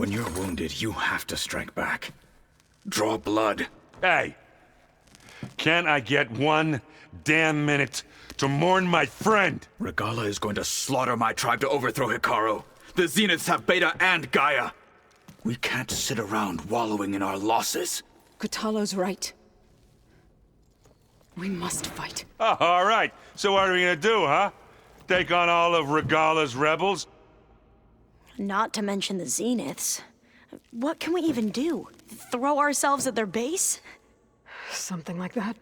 When you're wounded, you have to strike back. Draw blood. Hey! Can't I get one damn minute to mourn my friend? Regalla is going to slaughter my tribe to overthrow Hekarro. The Zeniths have Beta and Gaia. We can't sit around wallowing in our losses. Kotallo's right. We must fight. Oh, all right. So what are we gonna do, huh? Take on all of Regalla's rebels? Not to mention the Zeniths. What can we even do? Throw ourselves at their base? Something like that.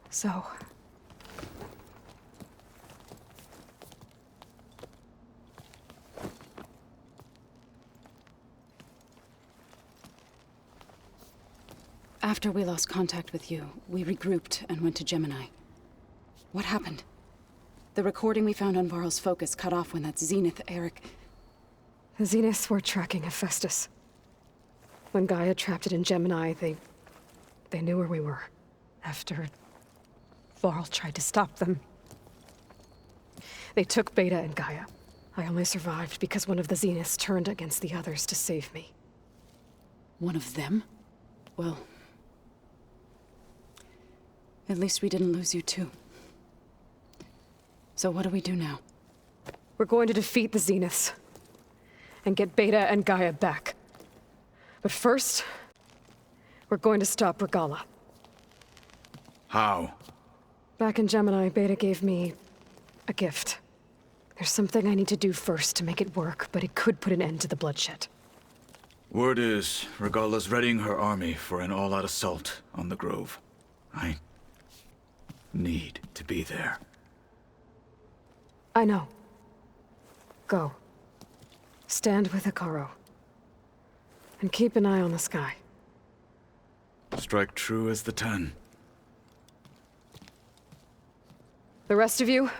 So... After we lost contact with you, we regrouped and went to Gemini. What happened? The recording we found on Varl's focus cut off when that Zenith, Eric... The Zeniths were tracking Hephaestus. When Gaia trapped it in Gemini, they knew where we were. After Varl tried to stop them. They took Beta and Gaia. I only survived because one of the Zeniths turned against the others to save me. One of them? Well... at least we didn't lose you too. So what do we do now? We're going to defeat the Zeniths. And get Beta and Gaia back. But first, we're going to stop Regalla. How? Back in Gemini, Beta gave me a gift. There's something I need to do first to make it work, but it could put an end to the bloodshed. Word is, Regalla's readying her army for an all-out assault on the Grove. I need to be there. I know. Go. Stand with Hekarro. And keep an eye on the sky. Strike true as the 10. The rest of you,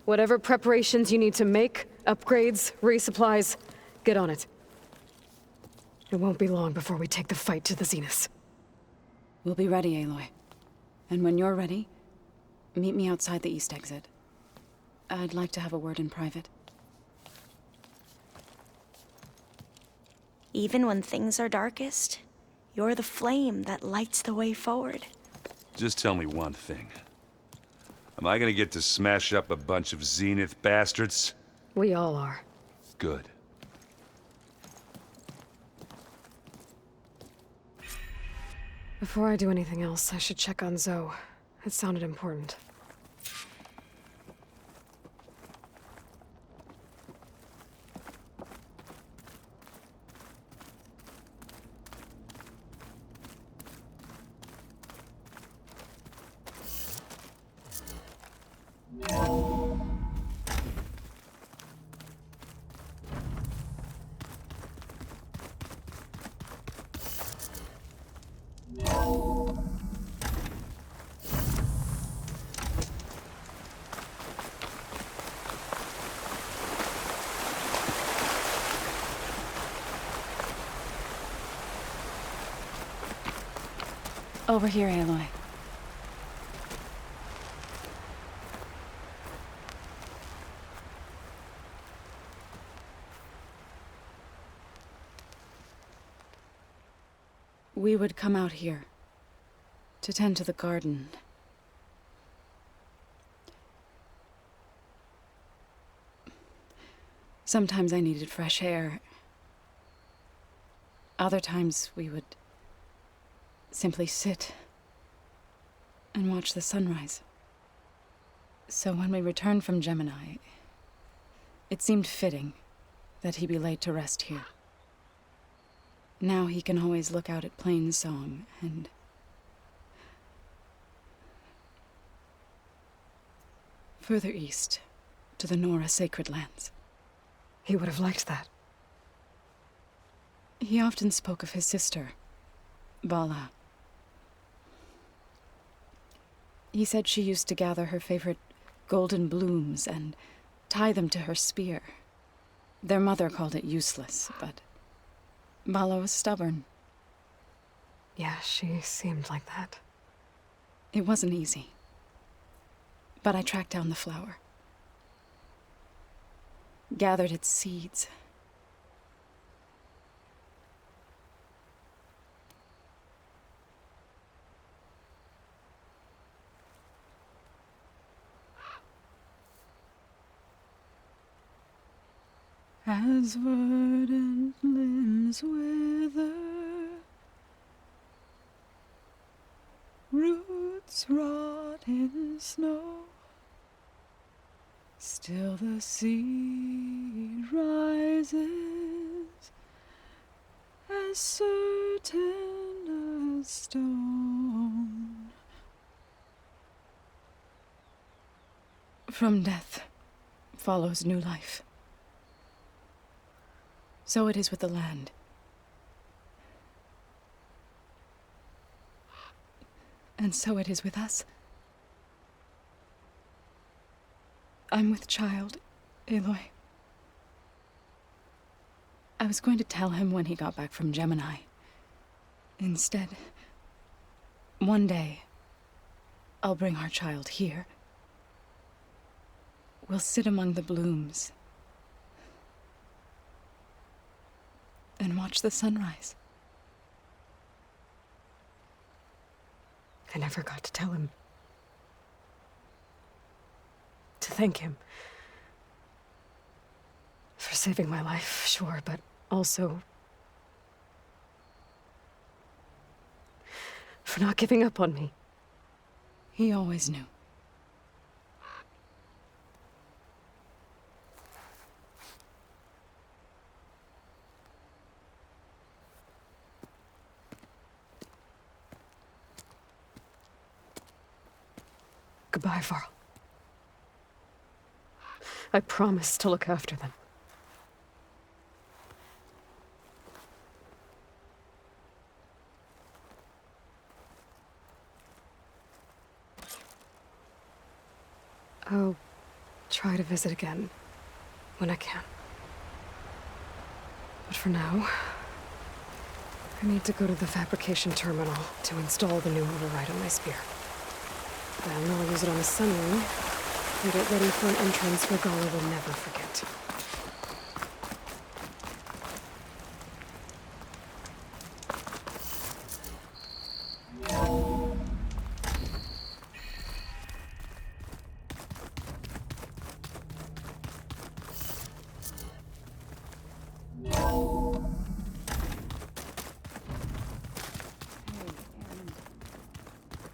whatever preparations you need to make, upgrades, resupplies, get on it. It won't be long before we take the fight to the Zeniths. We'll be ready, Aloy. And when you're ready, meet me outside the east exit. I'd like to have a word in private. Even when things are darkest, you're the flame that lights the way forward. Just tell me one thing. Am I gonna get to smash up a bunch of Zenith bastards? We all are. Good. Before I do anything else, I should check on Zoe. It sounded important. Over here, Aloy. We would come out here to tend to the garden. Sometimes I needed fresh air. Other times we would simply sit and watch the sunrise. So when we returned from Gemini, it seemed fitting that he be laid to rest here. Now he can always look out at Plainsong and... further east, to the Nora Sacred Lands. He would have liked that. He often spoke of his sister, Bala. He said she used to gather her favorite golden blooms and tie them to her spear. Their mother called it useless, but Bala was stubborn. Yeah, she seemed like that. It wasn't easy. But I tracked down the flower. gathered its seeds. As verdant limbs wither, roots rot in snow, still the seed rises, as certain as stone. From death follows new life. So it is with the land. And so it is with us. I'm with child, Aloy. I was going to tell him when he got back from Gemini. Instead, one day, I'll bring our child here. We'll sit among the blooms and watch the sunrise. I never got to tell him. To thank him. For saving my life, sure, but also for not giving up on me. He always knew. Goodbye, Varl. I promise to look after them. I'll try to visit again when I can. But for now, I need to go to the fabrication terminal to install the new override on my spear. Then I'll use it on the Sunwing and get ready for an entrance Regalla will never forget.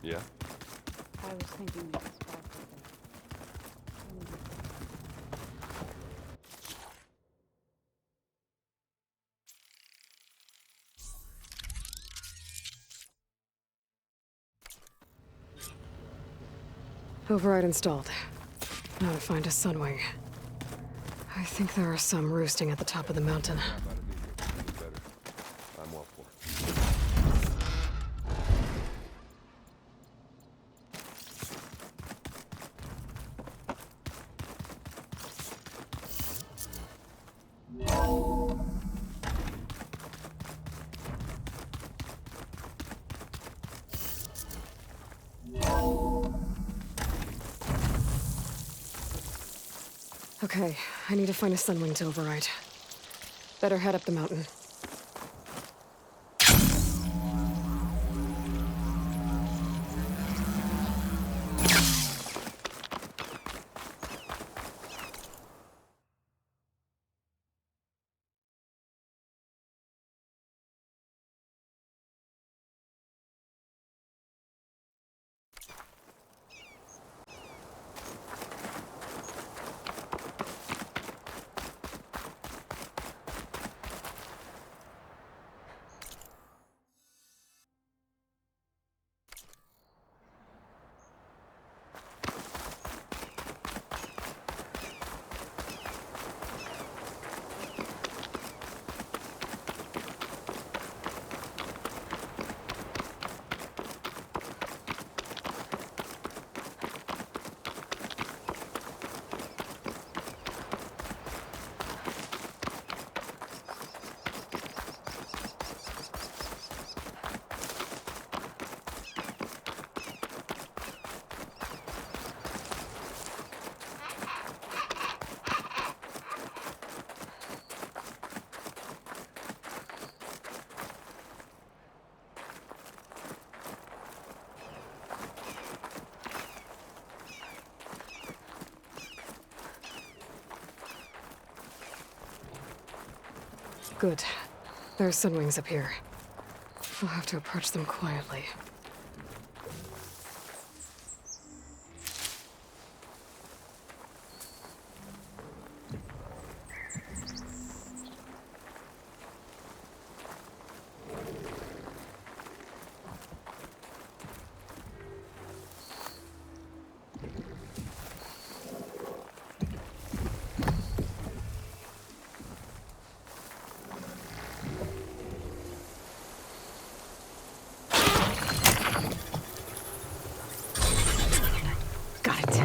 Yeah? I was thinking this back Override installed. Now to find a Sunwing. I think there are some roosting at the top of the mountain. I'm all for it. Okay, I need to find a Sunwing to override. Better head up the mountain. Good. There are Sunwings up here. We'll have to approach them quietly. Got it.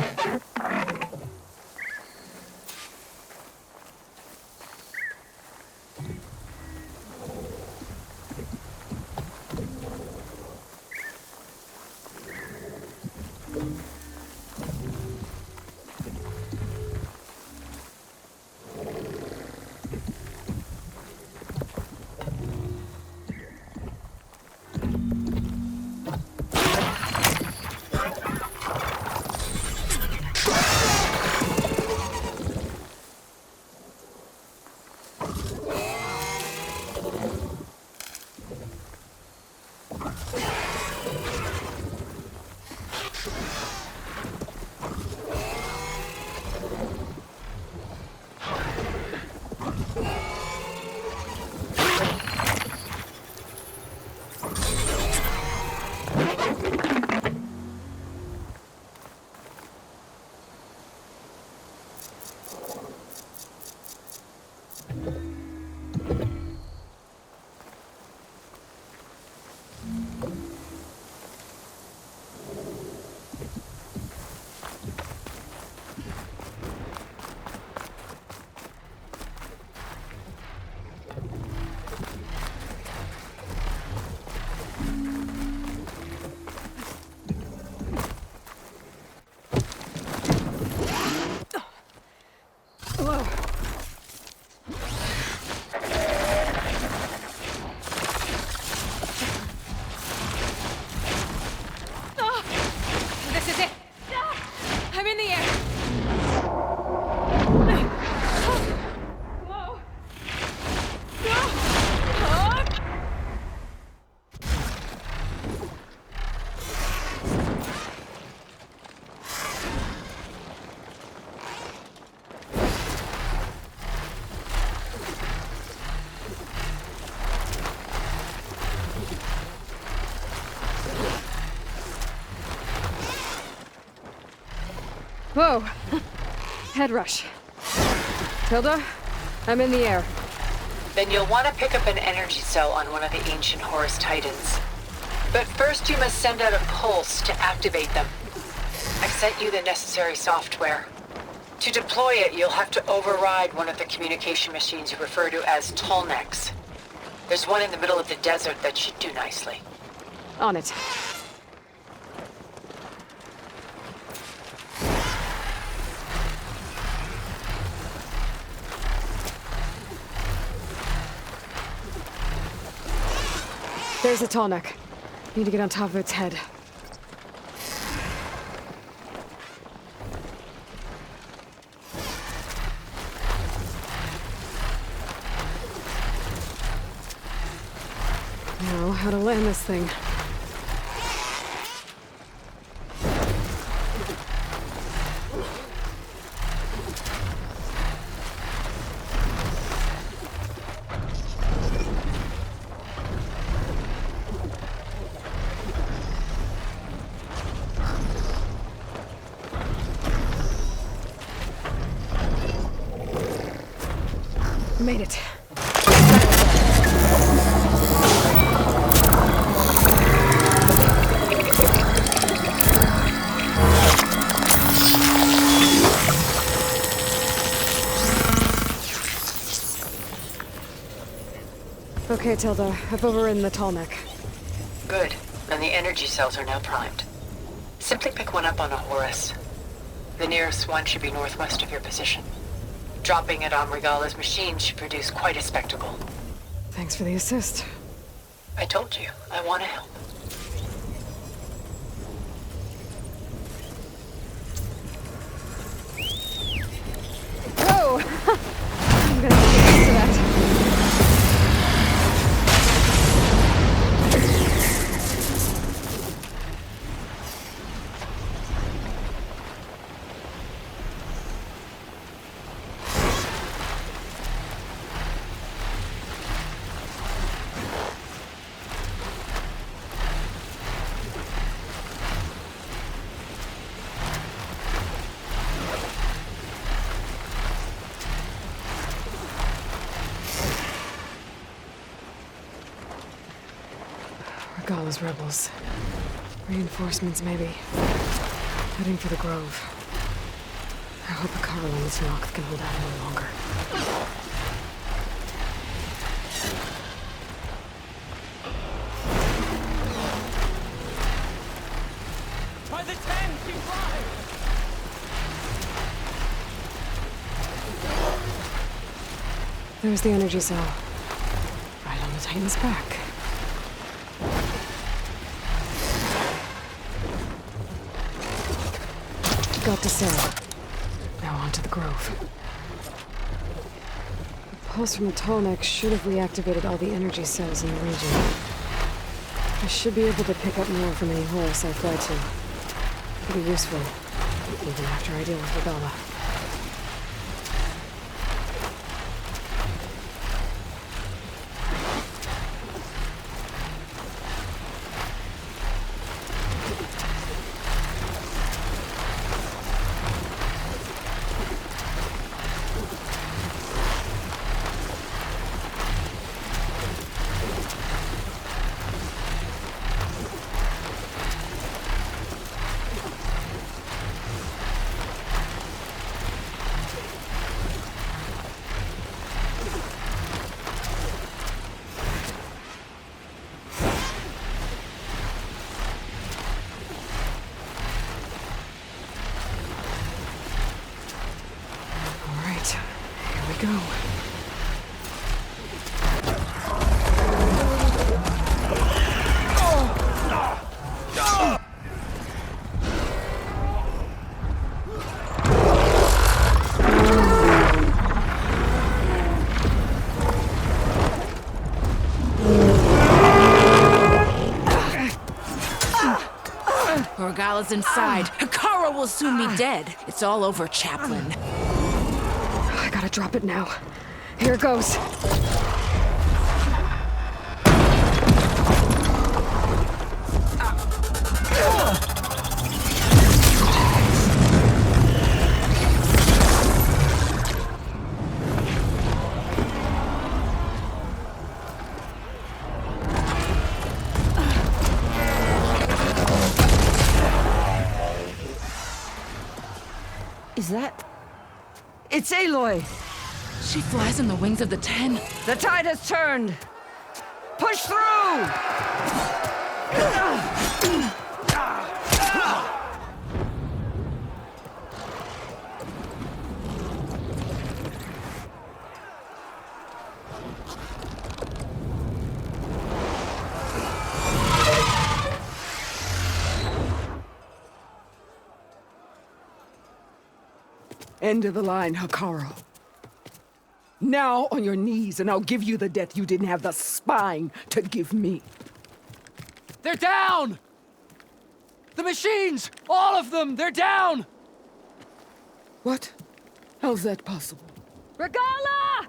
This is it. I'm in the air. Whoa. Whoa. Head rush. Tilda, I'm in the air. Then you'll want to pick up an energy cell on one of the ancient Horus Titans. But first you must send out a pulse to activate them. I've sent you the necessary software. To deploy it, you'll have to override one of the communication machines you refer to as Tallnecks. There's one in the middle of the desert that should do nicely. On it. There's a Tallneck. Need to get on top of its head. Now, how to land this thing. Made it. Okay, Tilda. I've overridden the Tallneck. Good. And the energy cells are now primed. Simply pick one up on a Horus. The nearest one should be northwest of your position. Dropping it on Regala's machine should produce quite a spectacle. Thanks for the assist. I told you, I want to help. Whoa! I'm gonna get used to that. Regalla's rebels. Reinforcements, maybe. Heading for the Grove. I hope Hekarro and this Noct can hold out any longer. By the 10, keep flying! There's the energy cell. Right on the Titan's back. Got to sail. Now on to the Grove. The pulse from the Tallneck should have reactivated all the energy cells in the region. I should be able to pick up more from any Horus I fly to. Pretty useful, even after I deal with Regalla. Go. Regalla's inside. Hekarro will soon be dead. It's all over, Chaplain. I gotta drop it now. Here goes. Is that... It's Aloy! She flies on the wings of the 10. The tide has turned! Push through! End of the line, Hekarro. Now on your knees, and I'll give you the death you didn't have the spine to give me. They're down! The machines! All of them! They're down! What? How's that possible? Regalla!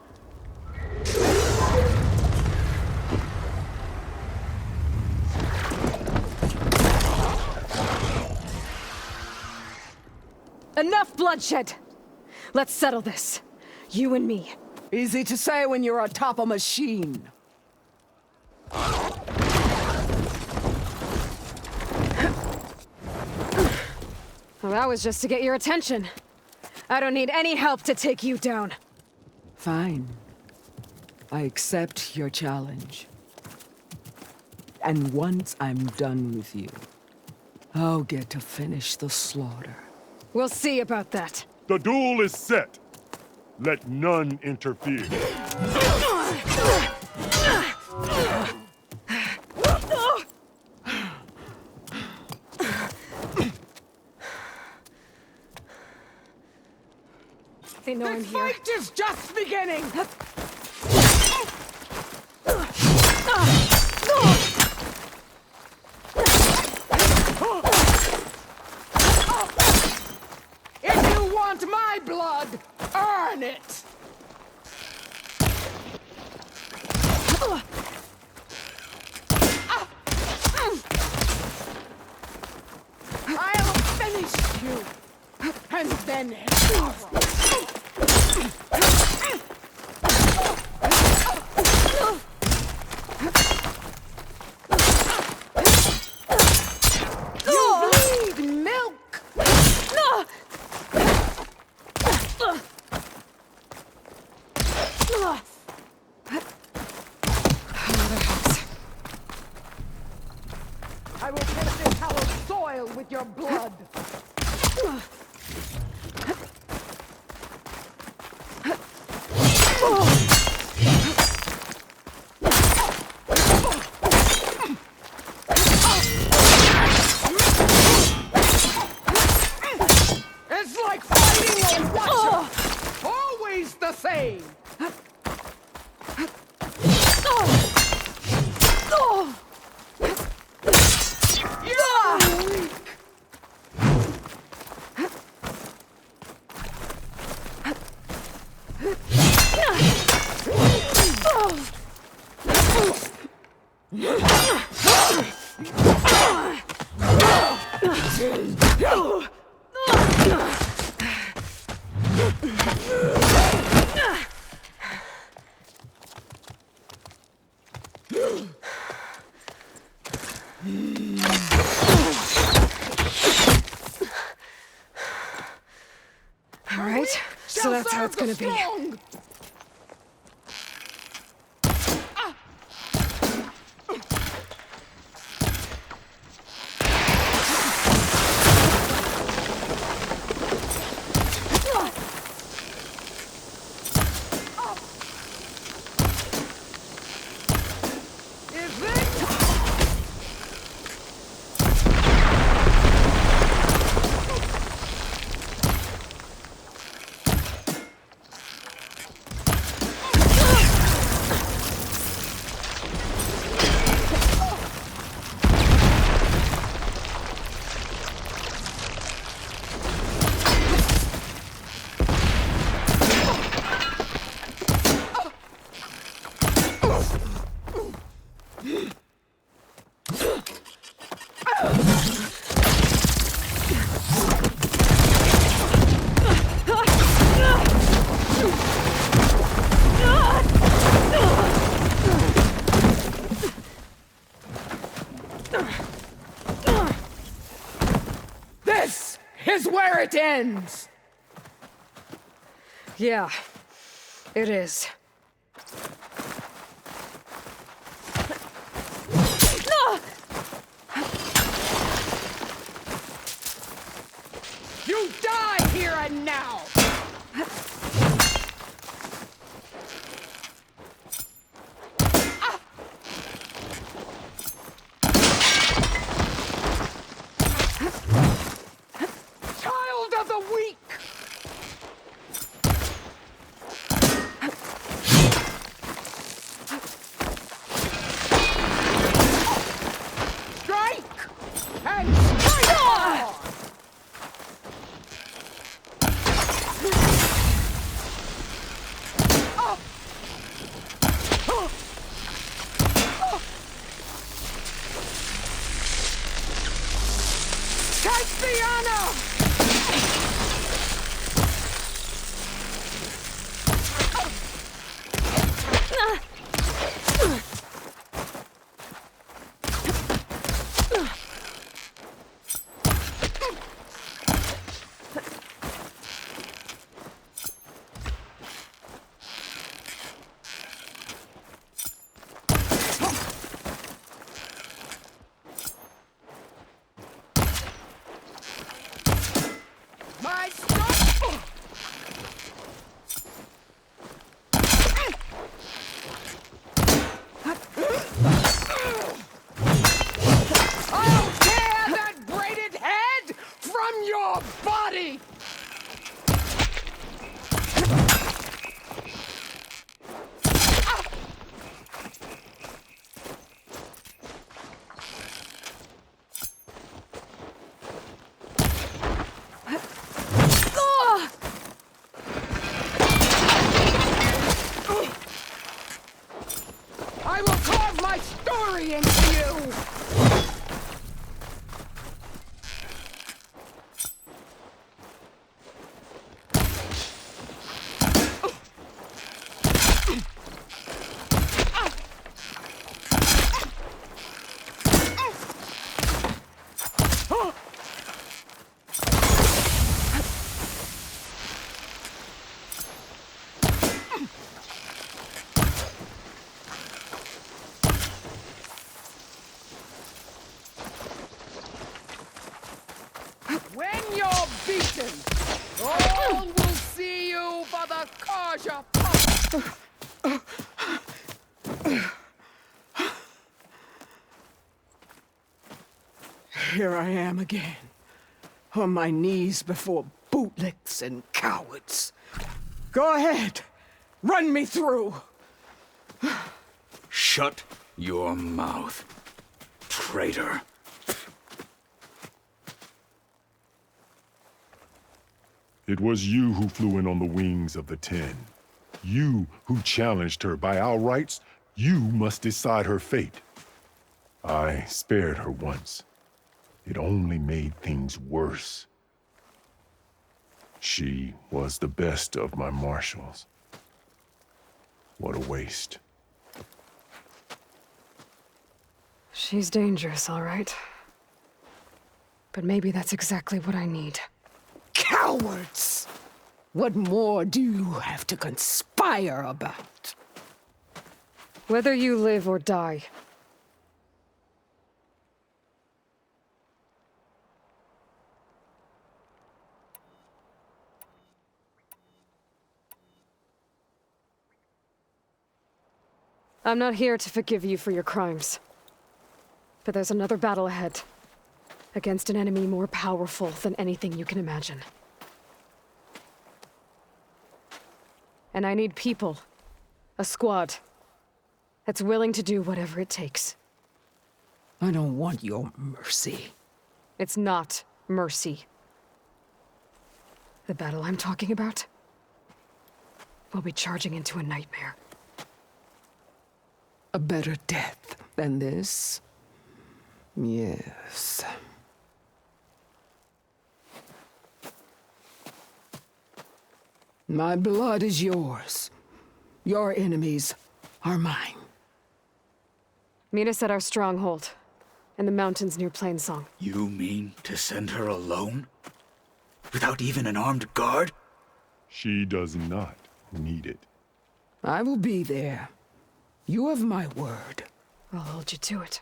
Enough bloodshed! Let's settle this. You and me. Easy to say when you're atop a machine. Well, that was just to get your attention. I don't need any help to take you down. Fine. I accept your challenge. And once I'm done with you, I'll get to finish the slaughter. We'll see about that. The duel is set. Let none interfere. They know I'm The here. fight is just beginning! If you want my blood, earn it! I'll finish you, and then their blood. It's like fighting a watcher! Always the same! All right, so that's how it's gonna be. This is where it ends! Yeah, it is. You die here and now! Child of the weak! Strike! And strike hard! Take the honor! My stuff! I'll tear that braided head from your body! I will carve my story into you! Here I am again, on my knees before bootlicks and cowards. Go ahead, run me through. Shut your mouth, traitor. It was you who flew in on the wings of the Ten. You who challenged her. By our rights, you must decide her fate. I spared her once. It only made things worse. She was the best of my marshals. What a waste. She's dangerous, all right. But maybe that's exactly what I need. Cowards! What more do you have to conspire about? Whether you live or die. I'm not here to forgive you for your crimes. But there's another battle ahead. Against an enemy more powerful than anything you can imagine. And I need people. A squad. That's willing to do whatever it takes. I don't want your mercy. It's not mercy. The battle I'm talking about will be charging into a nightmare. A better death than this? Yes. My blood is yours. Your enemies are mine. Meet us at our stronghold, in the mountains near Plainsong. You mean to send her alone? Without even an armed guard? She does not need it. I will be there. You have my word. I'll hold you to it.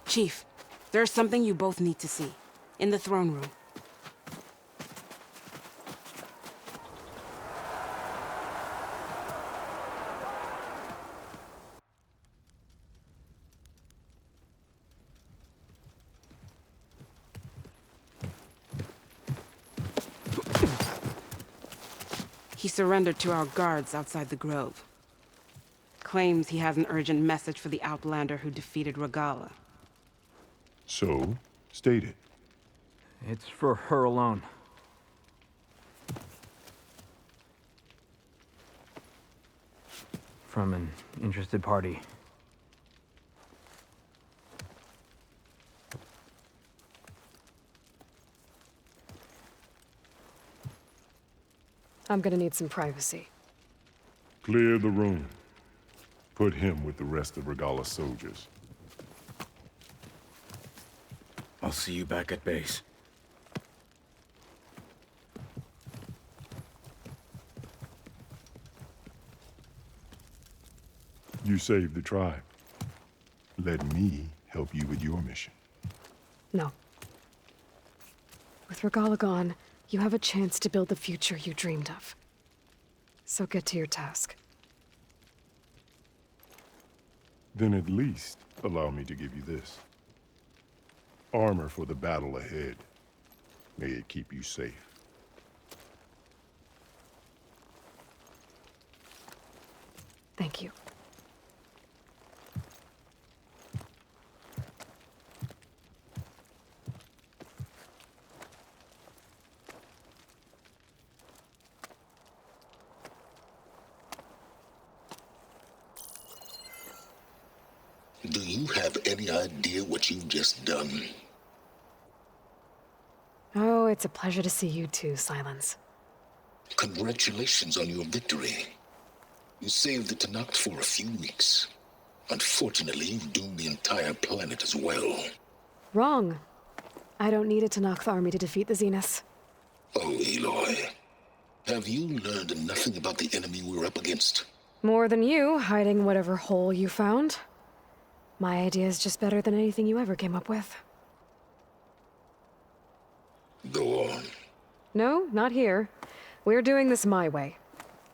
Chief, there's something you both need to see. In the throne room. He surrendered to our guards outside the grove. Claims he has an urgent message for the Outlander who defeated Regalla. So, state it. It's for her alone. From an interested party. I'm gonna need some privacy. Clear the room. Put him with the rest of Regalla's soldiers. I'll see you back at base. You saved the tribe. Let me help you with your mission. No. With Regalla gone, you have a chance to build the future you dreamed of. So get to your task. Then at least allow me to give you this. Armor for the battle ahead. May it keep you safe. Thank you. Do you have any idea what you've just done? Oh, it's a pleasure to see you too, Silence. Congratulations on your victory. You saved the Tenakth for a few weeks. Unfortunately, you've doomed the entire planet as well. Wrong. I don't need a Tenakth army to defeat the Zeniths. Oh, Aloy. Have you learned nothing about the enemy we're up against? More than you, hiding whatever hole you found. My idea is just better than anything you ever came up with. Go on. No, not here. We're doing this my way.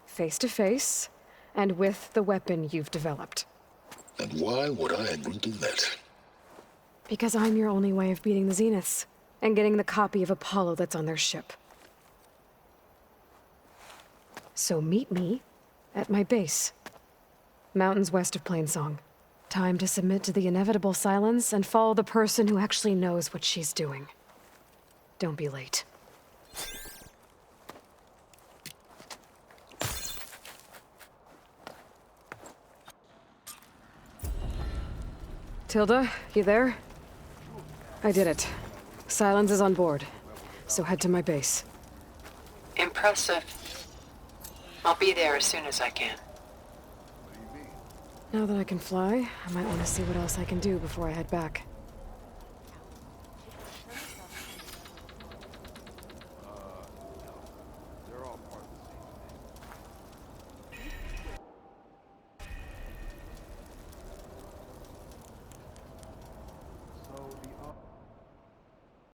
Face to face, and with the weapon you've developed. And why would I agree to that? Because I'm your only way of beating the Zeniths, and getting the copy of Apollo that's on their ship. So meet me at my base. Mountains west of Plainsong. Time to submit to the inevitable silence and follow the person who actually knows what she's doing. Don't be late. Tilda, you there? I did it. Silence is on board, so head to my base. Impressive. I'll be there as soon as I can. Now that I can fly, I might want to see what else I can do before I head back.